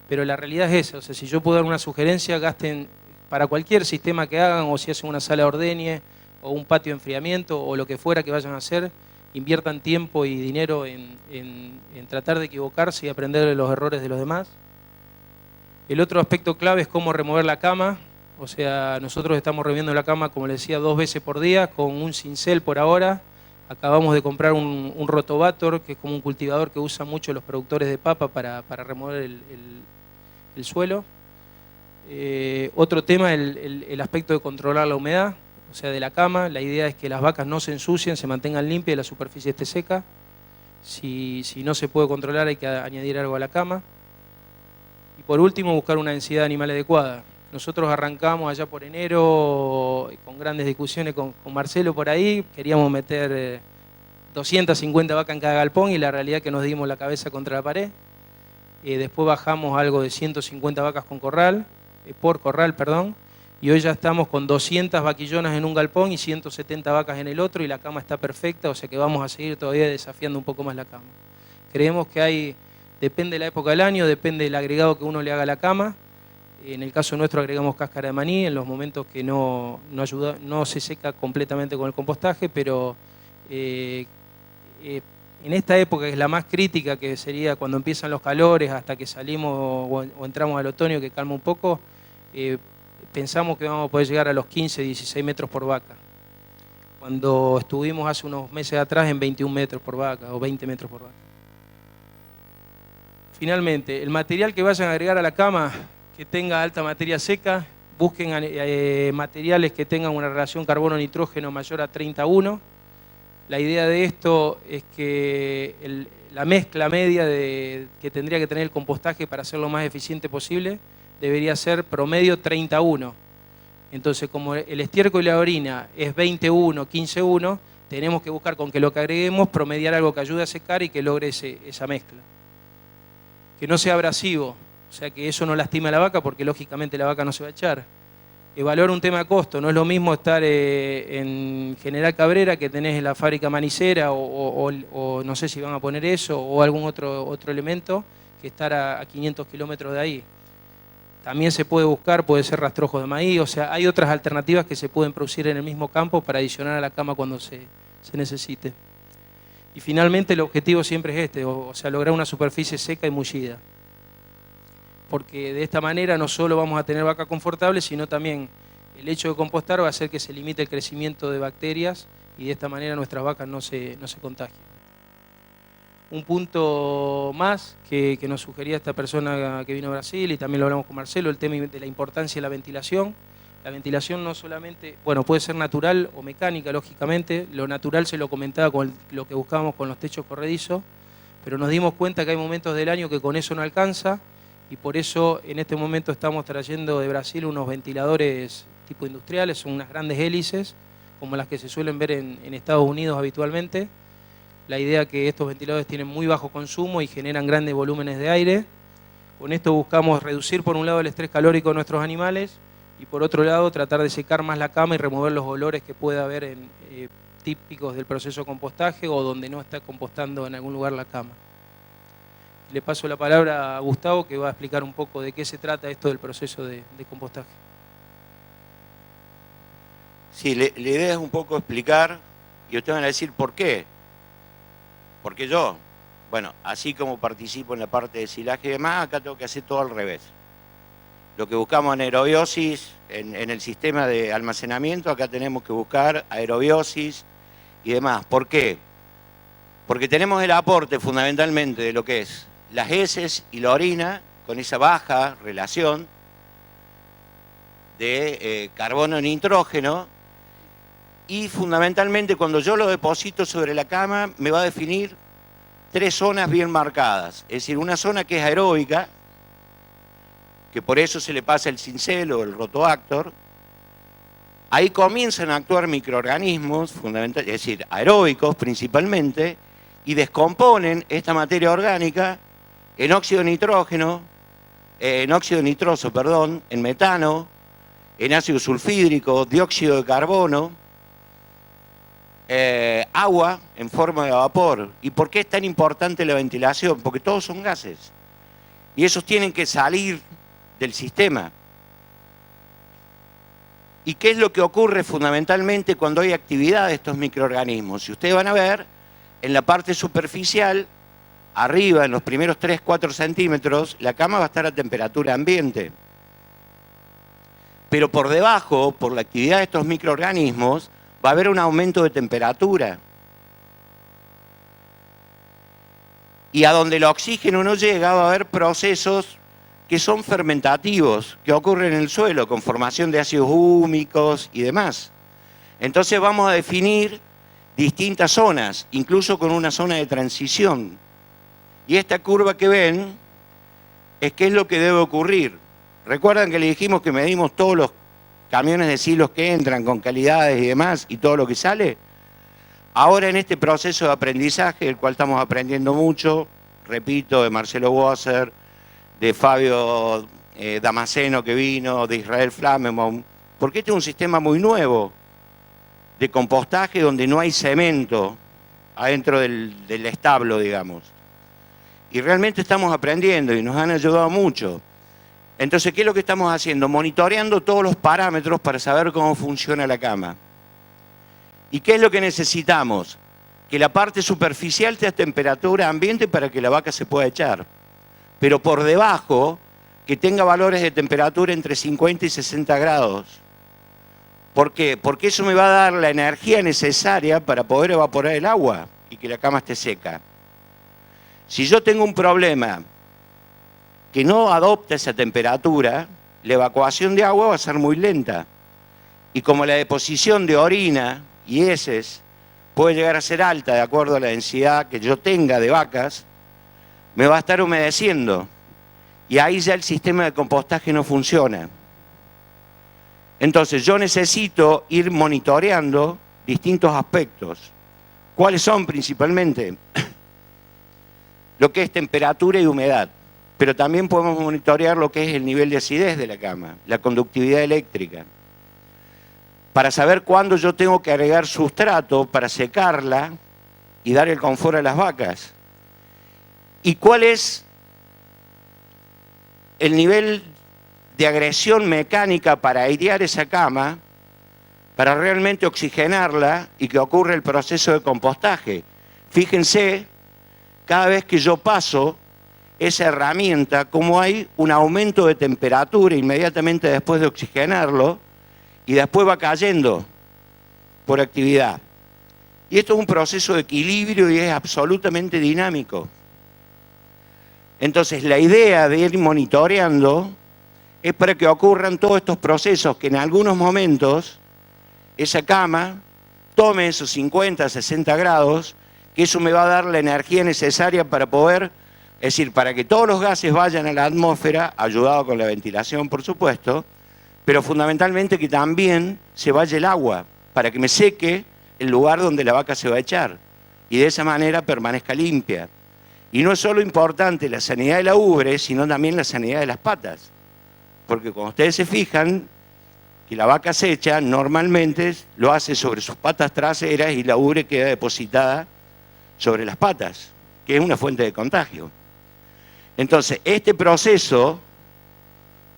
pero la realidad es esa. O sea, si yo puedo dar una sugerencia, gasten para cualquier sistema que hagan, o si hacen una sala de ordeñe, o un patio de enfriamiento, o lo que fuera que vayan a hacer, inviertan tiempo y dinero en tratar de equivocarse y aprender de los errores de los demás. El otro aspecto clave es cómo remover la cama. O sea, nosotros estamos removiendo la cama, como les decía, 2 veces por día, con un cincel por ahora. Acabamos de comprar un rotovator, que es como un cultivador que usan mucho los productores de papa para remover el suelo. Otro tema, el aspecto de controlar la humedad, o sea, de la cama. La idea es que las vacas no se ensucien, se mantengan limpias y la superficie esté seca. Si no se puede controlar, hay que añadir algo a la cama. Y por último, buscar una densidad animal adecuada. Nosotros arrancamos allá por enero con grandes discusiones con Marcelo por ahí. Queríamos meter 250 vacas en cada galpón y la realidad es que nos dimos la cabeza contra la pared. Después bajamos algo de 150 vacas por corral, y hoy ya estamos con 200 vaquillonas en un galpón y 170 vacas en el otro y la cama está perfecta, o sea que vamos a seguir todavía desafiando un poco más la cama. Creemos que depende de la época del año, depende del agregado que uno le haga a la cama. En el caso nuestro agregamos cáscara de maní en los momentos que no se seca completamente con el compostaje, pero en esta época, que es la más crítica, que sería cuando empiezan los calores hasta que salimos o entramos al otoño, que calma un poco, pensamos que vamos a poder llegar a los 15, 16 metros por vaca. Cuando estuvimos hace unos meses atrás en 21 metros por vaca o 20 metros por vaca. Finalmente, el material que vayan a agregar a la cama, que tenga alta materia seca, busquen materiales que tengan una relación carbono-nitrógeno mayor a 30:1. La idea de esto es que la mezcla media que tendría que tener el compostaje para hacerlo más eficiente posible debería ser promedio 30:1. Entonces, como el estiércol y la orina es 20:1, 15:1, tenemos que buscar con que lo que agreguemos promediar algo que ayude a secar y que logre esa mezcla. Que no sea abrasivo. O sea que eso no lastima a la vaca porque lógicamente la vaca no se va a echar. Evaluar un tema de costo, no es lo mismo estar en General Cabrera, que tenés la fábrica manicera, o no sé si van a poner eso, o algún otro elemento, que estar a 500 kilómetros de ahí. También se puede buscar, puede ser rastrojos de maíz, o sea, hay otras alternativas que se pueden producir en el mismo campo para adicionar a la cama cuando se necesite. Y finalmente el objetivo siempre es este, o sea, lograr una superficie seca y mullida. Porque de esta manera no solo vamos a tener vaca confortable, sino también el hecho de compostar va a hacer que se limite el crecimiento de bacterias y de esta manera nuestras vacas no se contagien. Un punto más que nos sugería esta persona que vino a Brasil, y también lo hablamos con Marcelo, el tema de la importancia de la ventilación. La ventilación no solamente, bueno, puede ser natural o mecánica, lógicamente. Lo natural se lo comentaba con lo que buscábamos con los techos corredizos, pero nos dimos cuenta que hay momentos del año que con eso no alcanza, y por eso en este momento estamos trayendo de Brasil unos ventiladores tipo industriales, son unas grandes hélices, como las que se suelen ver en Estados Unidos habitualmente. La idea es que estos ventiladores tienen muy bajo consumo y generan grandes volúmenes de aire. Con esto buscamos reducir por un lado el estrés calórico de nuestros animales y por otro lado tratar de secar más la cama y remover los olores que pueda haber típicos del proceso de compostaje o donde no está compostando en algún lugar la cama. Le paso la palabra a Gustavo, que va a explicar un poco de qué se trata esto del proceso de compostaje. Sí, la idea es un poco explicar, y ustedes van a decir ¿por qué? Porque yo, bueno, así como participo en la parte de silaje y demás, acá tengo que hacer todo al revés. Lo que buscamos en aerobiosis, en el sistema de almacenamiento, acá tenemos que buscar aerobiosis y demás. ¿Por qué? Porque tenemos el aporte fundamentalmente de lo que es las heces y la orina, con esa baja relación de carbono-nitrógeno, y fundamentalmente cuando yo lo deposito sobre la cama me va a definir 3 zonas bien marcadas. Es decir, una zona que es aeróbica, que por eso se le pasa el cincel o el rotoactor. Ahí comienzan a actuar microorganismos, es decir, aeróbicos principalmente, y descomponen esta materia orgánica en óxido nitrógeno, en óxido nitroso, perdón, en metano, en ácido sulfídrico, dióxido de carbono, agua en forma de vapor. ¿Y por qué es tan importante la ventilación? Porque todos son gases y esos tienen que salir del sistema. ¿Y qué es lo que ocurre fundamentalmente cuando hay actividad de estos microorganismos? Si ustedes van a ver, en la parte superficial, arriba, en los primeros 3-4 centímetros, la cama va a estar a temperatura ambiente. Pero por debajo, por la actividad de estos microorganismos, va a haber un aumento de temperatura. Y a donde el oxígeno no llega, va a haber procesos que son fermentativos, que ocurren en el suelo, con formación de ácidos húmicos y demás. Entonces vamos a definir distintas zonas, incluso con una zona de transición. Y esta curva que ven es qué es lo que debe ocurrir. ¿Recuerdan que le dijimos que medimos todos los camiones de silos que entran con calidades y demás y todo lo que sale? Ahora en este proceso de aprendizaje, del cual estamos aprendiendo mucho, repito, de Marcelo Wasser, de Fabio Damasceno que vino, de Israel Flamemont, porque este es un sistema muy nuevo de compostaje donde no hay cemento adentro del establo, digamos. Y realmente estamos aprendiendo y nos han ayudado mucho. Entonces, ¿qué es lo que estamos haciendo? Monitoreando todos los parámetros para saber cómo funciona la cama. ¿Y qué es lo que necesitamos? Que la parte superficial esté a temperatura ambiente para que la vaca se pueda echar. Pero por debajo, que tenga valores de temperatura entre 50 y 60 grados. ¿Por qué? Porque eso me va a dar la energía necesaria para poder evaporar el agua y que la cama esté seca. Si yo tengo un problema que no adopta esa temperatura, la evacuación de agua va a ser muy lenta. Y como la deposición de orina y heces puede llegar a ser alta de acuerdo a la densidad que yo tenga de vacas, me va a estar humedeciendo. Y ahí ya el sistema de compostaje no funciona. Entonces yo necesito ir monitoreando distintos aspectos. ¿Cuáles son principalmente? Lo que es temperatura y humedad. pero también podemos monitorear lo que es el nivel de acidez de la cama, la conductividad eléctrica, para saber cuándo yo tengo que agregar sustrato para secarla y dar el confort a las vacas. ¿Y cuál es el nivel de agresión mecánica para airear esa cama, para realmente oxigenarla y que ocurra el proceso de compostaje? Fíjense, cada vez que yo paso esa herramienta, como hay un aumento de temperatura inmediatamente después de oxigenarlo y después va cayendo por actividad. Y esto es un proceso de equilibrio y es absolutamente dinámico. Entonces, la idea de ir monitoreando es para que ocurran todos estos procesos que en algunos momentos esa cama tome esos 50, 60 grados, que eso me va a dar la energía necesaria para poder, es decir, para que todos los gases vayan a la atmósfera, ayudado con la ventilación, por supuesto, pero fundamentalmente que también se vaya el agua, para que me seque el lugar donde la vaca se va a echar, y de esa manera permanezca limpia. Y no es solo importante la sanidad de la ubre, sino también la sanidad de las patas. Porque cuando ustedes se fijan que la vaca se echa, normalmente lo hace sobre sus patas traseras y la ubre queda depositada sobre las patas, que es una fuente de contagio. Entonces, este proceso,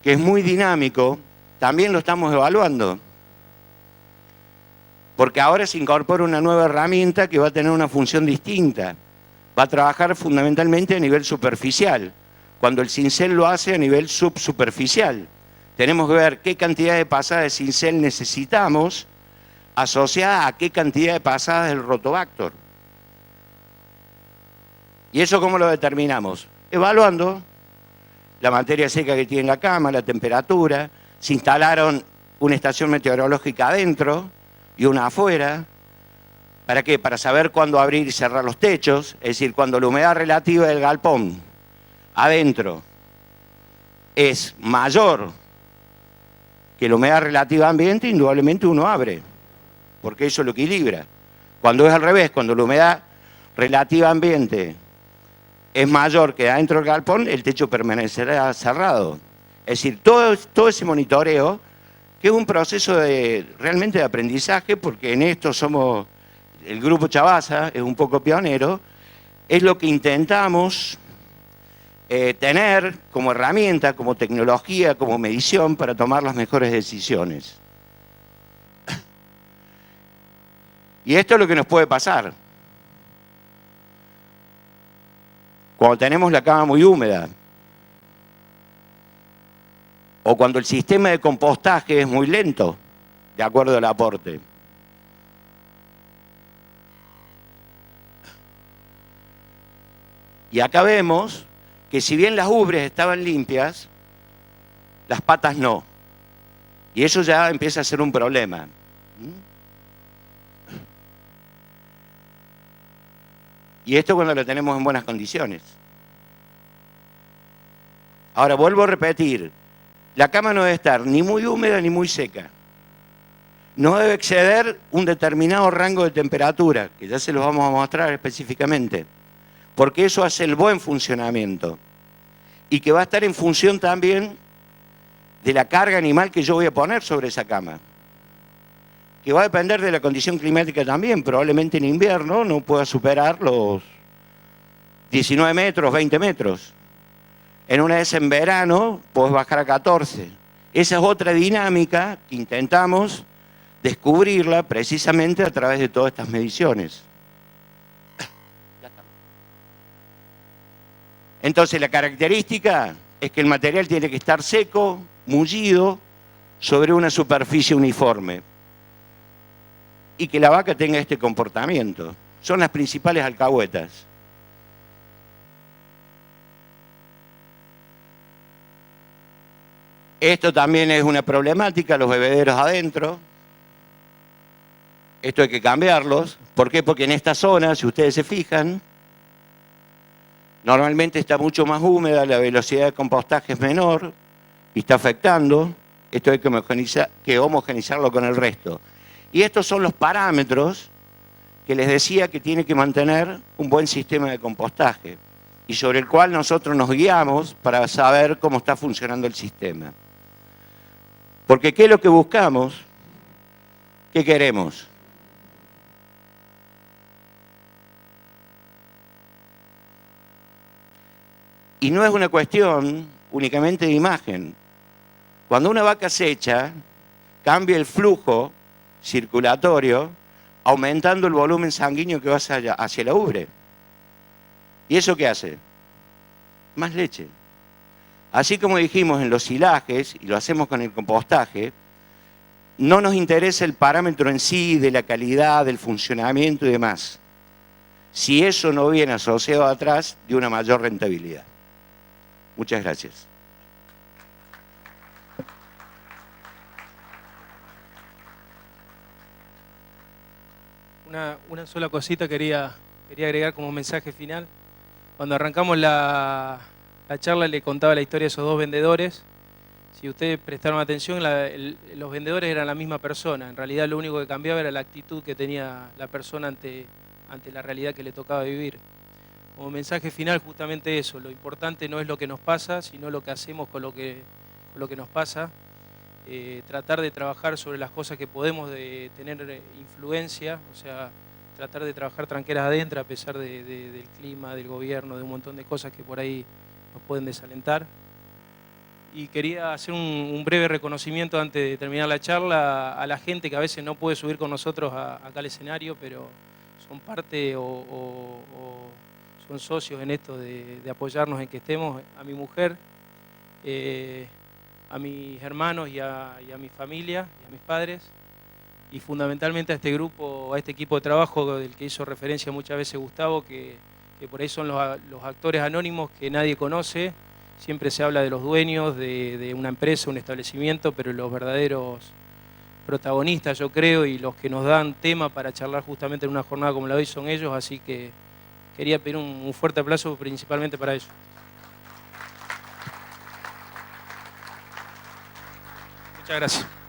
que es muy dinámico, también lo estamos evaluando. Porque ahora se incorpora una nueva herramienta que va a tener una función distinta. Va a trabajar fundamentalmente a nivel superficial, cuando el cincel lo hace a nivel subsuperficial. Tenemos que ver qué cantidad de pasadas de cincel necesitamos asociada a qué cantidad de pasadas del rotobactor. ¿Y eso cómo lo determinamos? Evaluando la materia seca que tiene la cama, la temperatura. Se instalaron una estación meteorológica adentro y una afuera. ¿Para qué? Para saber cuándo abrir y cerrar los techos, es decir, cuando la humedad relativa del galpón adentro es mayor que la humedad relativa ambiente, indudablemente uno abre, porque eso lo equilibra. Cuando es al revés, cuando la humedad relativa ambiente es mayor que adentro del galpón, el techo permanecerá cerrado. Es decir, todo ese monitoreo, que es un proceso realmente de aprendizaje, porque en esto somos... El Grupo Chavasa es un poco pionero, es lo que intentamos tener como herramienta, como tecnología, como medición para tomar las mejores decisiones. Y esto es lo que nos puede pasar. Cuando tenemos la cama muy húmeda, o cuando el sistema de compostaje es muy lento, de acuerdo al aporte. Y acá vemos que si bien las ubres estaban limpias, las patas no. Y eso ya empieza a ser un problema. Y esto cuando lo tenemos en buenas condiciones. Ahora vuelvo a repetir, la cama no debe estar ni muy húmeda ni muy seca. No debe exceder un determinado rango de temperatura, que ya se los vamos a mostrar específicamente. Porque eso hace el buen funcionamiento y que va a estar en función también de la carga animal que yo voy a poner sobre esa cama, que va a depender de la condición climática también. Probablemente en invierno no pueda superar los 19 metros, 20 metros. En una vez en verano puedes bajar a 14. Esa es otra dinámica que intentamos descubrirla precisamente a través de todas estas mediciones. Entonces la característica es que el material tiene que estar seco, mullido, sobre una superficie uniforme. Y que la vaca tenga este comportamiento. Son las principales alcahuetas. Esto también es una problemática, los bebederos adentro. Esto hay que cambiarlos. ¿Por qué? Porque en esta zona, si ustedes se fijan, normalmente está mucho más húmeda, la velocidad de compostaje es menor y está afectando. Esto hay que homogenizarlo con el resto. Y estos son los parámetros que les decía que tiene que mantener un buen sistema de compostaje. y sobre el cual nosotros nos guiamos para saber cómo está funcionando el sistema. Porque ¿qué es lo que buscamos? ¿Qué queremos? Y no es una cuestión únicamente de imagen. Cuando una vaca se echa, cambia el flujo circulatorio, aumentando el volumen sanguíneo que va hacia la ubre. ¿Y eso qué hace? Más leche. Así como dijimos en los silajes, y lo hacemos con el compostaje, no nos interesa el parámetro en sí de la calidad, del funcionamiento y demás, si eso no viene asociado atrás de una mayor rentabilidad. Muchas gracias. Una sola cosita quería agregar como mensaje final. Cuando arrancamos la charla le contaba la historia de esos dos vendedores. Si ustedes prestaron atención, los vendedores eran la misma persona. En realidad lo único que cambiaba era la actitud que tenía la persona ante la realidad que le tocaba vivir. Como mensaje final justamente eso, lo importante no es lo que nos pasa, sino lo que hacemos con lo que nos pasa. Tratar de trabajar sobre las cosas que podemos tener influencia, o sea, tratar de trabajar tranqueras adentro a pesar del clima, del gobierno, de un montón de cosas que por ahí nos pueden desalentar. Y quería hacer un breve reconocimiento antes de terminar la charla a la gente que a veces no puede subir con nosotros acá al escenario, pero son parte o son socios en esto de apoyarnos en que estemos. A mi mujer, a mis hermanos y a mi familia y a mis padres, y fundamentalmente a este grupo, a este equipo de trabajo del que hizo referencia muchas veces Gustavo, que por ahí son los actores anónimos que nadie conoce. Siempre se habla de los dueños de una empresa, un establecimiento, pero los verdaderos protagonistas, yo creo, y los que nos dan tema para charlar justamente en una jornada como la de hoy son ellos, así que quería pedir un fuerte aplauso principalmente para ellos. Muchas gracias.